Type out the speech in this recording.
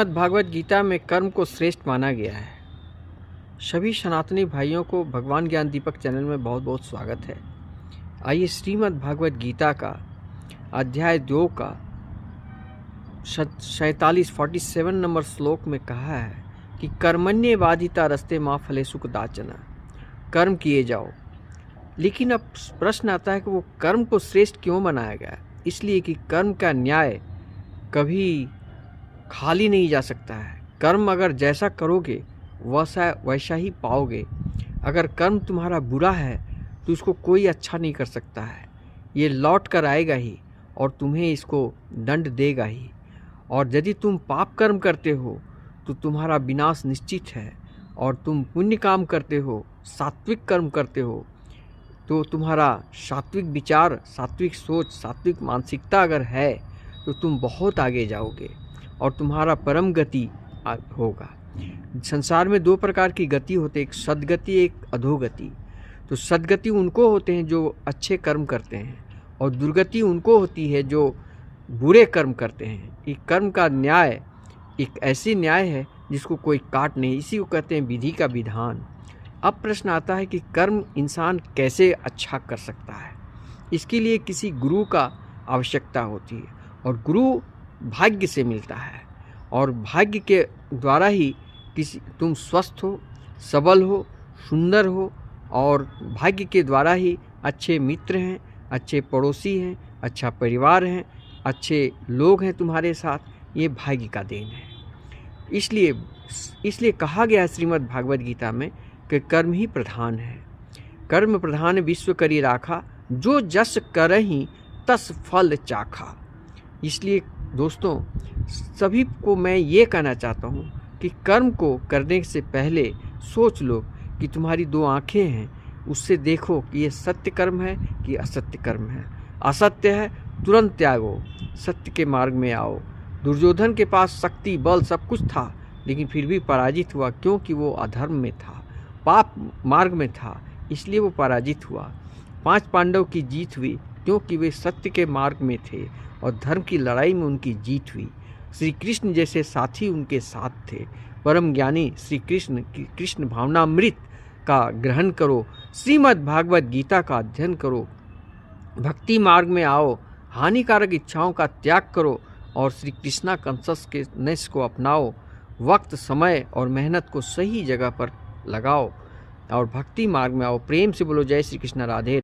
श्रीमद् भागवत गीता में कर्म को श्रेष्ठ माना गया है। सभी सनातनी भाइयों को भगवान ज्ञान दीपक चैनल में बहुत बहुत स्वागत है। आइए श्रीमद् भागवत गीता का अध्याय 2 का 47 नंबर श्लोक में कहा है कि कर्मण्ये बाधिता रस्ते माँ फलेषु कदाचन, कर्म किए जाओ। लेकिन अब प्रश्न आता है कि वो कर्म को श्रेष्ठ क्यों बनाया गया? इसलिए कि कर्म का न्याय कभी खाली नहीं जा सकता है। कर्म अगर जैसा करोगे वैसा ही पाओगे। अगर कर्म तुम्हारा बुरा है तो उसको कोई अच्छा नहीं कर सकता है। ये लौट कर आएगा ही और तुम्हें इसको दंड देगा ही। और यदि तुम पाप कर्म करते हो तो तुम्हारा विनाश निश्चित है, और तुम पुण्य काम करते हो, सात्विक कर्म करते हो, तो तुम्हारा सात्विक विचार, सात्विक सोच, सात्विक मानसिकता अगर है तो तुम बहुत आगे जाओगे और तुम्हारा परम गति होगा। संसार में 2 प्रकार की गति होते हैं, एक सद्गति, एक अधोगति। तो सद्गति उनको होते हैं जो अच्छे कर्म करते हैं, और दुर्गति उनको होती है जो बुरे कर्म करते हैं। ये कर्म का न्याय एक ऐसी न्याय है जिसको कोई काट नहीं, इसी को कहते हैं विधि का विधान। अब प्रश्न आता है कि कर्म इंसान कैसे अच्छा कर सकता है। इसके लिए किसी गुरु का आवश्यकता होती है, और गुरु भाग्य से मिलता है, और भाग्य के द्वारा ही तुम स्वस्थ हो, सबल हो, सुंदर हो, और भाग्य के द्वारा ही अच्छे मित्र हैं, अच्छे पड़ोसी हैं, अच्छा परिवार हैं, अच्छे लोग हैं तुम्हारे साथ। ये भाग्य का देन है। इसलिए कहा गया है श्रीमद् भागवत गीता में कि कर्म ही प्रधान है। कर्म प्रधान विश्व करी राखा, जो जस करहि तस फल चाखा। इसलिए दोस्तों, सभी को मैं ये कहना चाहता हूँ कि कर्म को करने से पहले सोच लो कि तुम्हारी 2 आँखें हैं, उससे देखो कि ये सत्य कर्म है कि असत्य कर्म है। असत्य है तुरंत त्यागो, सत्य के मार्ग में आओ। दुर्योधन के पास शक्ति, बल सब कुछ था, लेकिन फिर भी पराजित हुआ, क्योंकि वो अधर्म में था, पाप मार्ग में था, इसलिए वो पराजित हुआ। 5 पांडव की जीत हुई क्योंकि वे सत्य के मार्ग में थे और धर्म की लड़ाई में उनकी जीत हुई। श्री कृष्ण जैसे साथी उनके साथ थे। परम ज्ञानी श्री कृष्ण की कृष्ण भावनामृत का ग्रहण करो, श्रीमद् भागवत गीता का अध्ययन करो, भक्ति मार्ग में आओ, हानिकारक इच्छाओं का त्याग करो और श्री कृष्णा कॉन्शसनेस को अपनाओ। वक्त, समय और मेहनत को सही जगह पर लगाओ और भक्ति मार्ग में आओ। प्रेम से बोलो जय श्री कृष्ण, राधे।